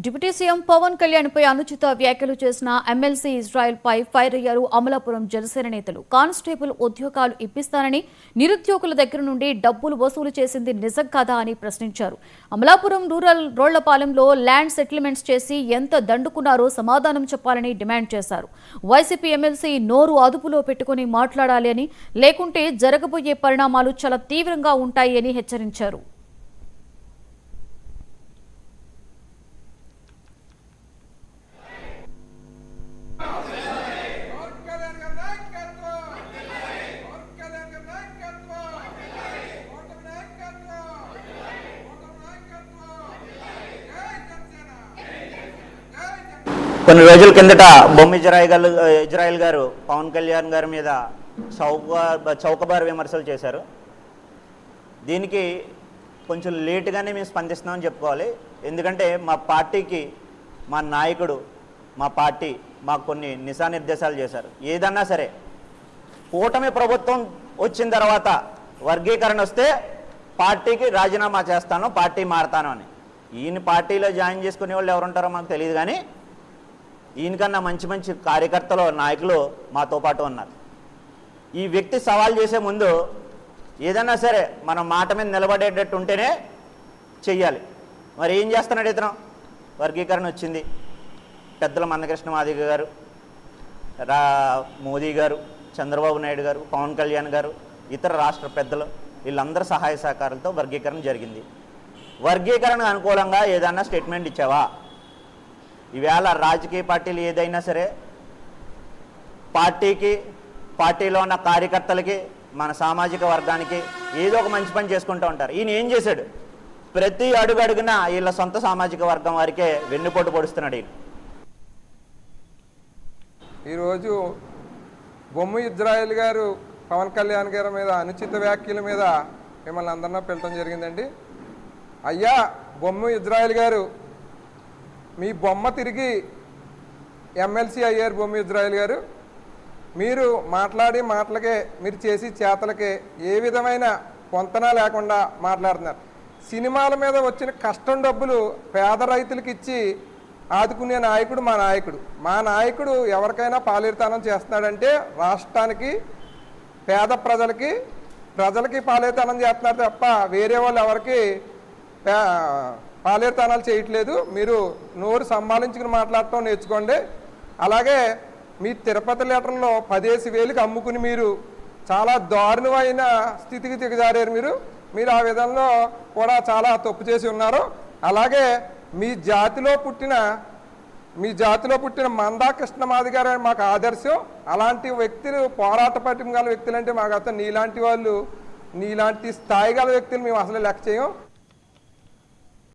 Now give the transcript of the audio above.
Deputy CM Pawan Kalyan పై అనుచిత వ్యాఖ్యలు చేసిన ఎమ్మెల్సీ ఇజ్రాయెల్ పై ఫైర్ అయ్యారు అమలాపురం జనసేన నేతలు. కానిస్టేబుల్ ఉద్యోగాలు ఇప్పిస్తానని నిరుద్యోగుల దగ్గర నుండి డబ్బులు వసూలు చేసింది నిజం కాదా అని ప్రశ్నించారు. అమలాపురం రూరల్ రోళ్లపాలెంలో ల్యాండ్ సెటిల్మెంట్స్ చేసి ఎంత దండుకున్నారో సమాధానం చెప్పాలని డిమాండ్ చేశారు. వైసీపీ ఎమ్మెల్సీ నోరు అదుపులో పెట్టుకుని మాట్లాడాలి అని, లేకుంటే జరగబోయే పరిణామాలు చాలా తీవ్రంగా ఉంటాయి అని హెచ్చరించారు. కొన్ని రోజుల కిందట బొమ్మ ఇజ్రాయెల్ గారు పవన్ కళ్యాణ్ గారి మీద చౌకబారు విమర్శలు చేశారు. దీనికి కొంచెం లేటుగానే మేము స్పందిస్తున్నామని చెప్పుకోవాలి. ఎందుకంటే మా పార్టీకి మా నాయకుడు, మా పార్టీ మాకు కొన్ని దిశానిర్దేశాలు చేశారు. ఏదన్నా సరే కూటమి ప్రభుత్వం వచ్చిన తర్వాత వర్గీకరణ వస్తే పార్టీకి రాజీనామా చేస్తాను, పార్టీ మారతాను అని. ఈయన పార్టీలో జాయిన్ చేసుకునే వాళ్ళు ఎవరుంటారో మాకు తెలియదు, కానీ ఈయనకన్నా మంచి మంచి కార్యకర్తలు, నాయకులు మాతో పాటు ఉన్నారు. ఈ వ్యక్తి సవాల్ చేసే ముందు ఏదన్నా సరే మనం మాట మీద నిలబడేటట్టు ఉంటేనే చెయ్యాలి. మరి ఏం చేస్తున్నాడు ఇతను? వర్గీకరణ వచ్చింది, పెద్దల మందకృష్ణ మాదిగ గారు, మోదీ గారు, చంద్రబాబు నాయుడు గారు, పవన్ కళ్యాణ్ గారు, ఇతర రాష్ట్ర పెద్దలు, వీళ్ళందరూ సహాయ సహకారాలతో వర్గీకరణ జరిగింది. వర్గీకరణకు అనుకూలంగా ఏదన్నా స్టేట్మెంట్ ఇచ్చావా? ఈవేళ రాజకీయ పార్టీలు ఏదైనా సరే పార్టీకి, పార్టీలో ఉన్న కార్యకర్తలకి, మన సామాజిక వర్గానికి ఏదో ఒక మంచి పని చేసుకుంటూ ఉంటారు. ఈయన ఏం చేశాడు? ప్రతి అడుగున వీళ్ళ సొంత సామాజిక వర్గం వారికే వెన్నుపోటు పొడుస్తున్నాడు. ఈరోజు బొమ్మ ఇజ్రాయెల్ గారు పవన్ కళ్యాణ్ గారి మీద అనుచిత వ్యాఖ్యల మీద మిమ్మల్ని అందరినీ పిలవడం జరిగిందండి. అయ్యా బొమ్మ ఇజ్రాయెల్ గారు, మీ బొమ్మ తిరిగి ఎమ్మెల్సీ అయ్యారు. బొమ్మ ఇజ్రాయెల్ గారు, మీరు మాట్లాడి మాటలకే, మీరు చేసి చేతలకే ఏ విధమైన పొంతన లేకుండా మాట్లాడుతున్నారు. సినిమాల మీద వచ్చిన కష్టం డబ్బులు పేద రైతులకు ఇచ్చి ఆదుకునే నాయకుడు మా నాయకుడు. మా నాయకుడు ఎవరికైనా పాలేరుతానం చేస్తున్నాడంటే రాష్ట్రానికి, పేద ప్రజలకి పాలేరుతానం చేస్తున్నారు తప్ప వేరే వాళ్ళు ఎవరికి పాలేరుతానాలు చేయట్లేదు. మీరు నోరు సంభాళించుకుని మాట్లాడటం నేర్చుకోండి. అలాగే మీ తిరుపతి లీటర్లో 10,000కి అమ్ముకుని మీరు చాలా దారుణమైన స్థితికి దిగజారారు. మీరు ఆ విధంలో కూడా చాలా తప్పు చేసి ఉన్నారు. అలాగే మీ జాతిలో పుట్టిన మందా కృష్ణమాది గారు మాకు ఆదర్శం. అలాంటి వ్యక్తులు, పోరాట పటిమ గల వ్యక్తులు అంటే మాకు అతను నీలాంటి స్థాయి గల వ్యక్తులు మేము అసలు లెక్క చేయం.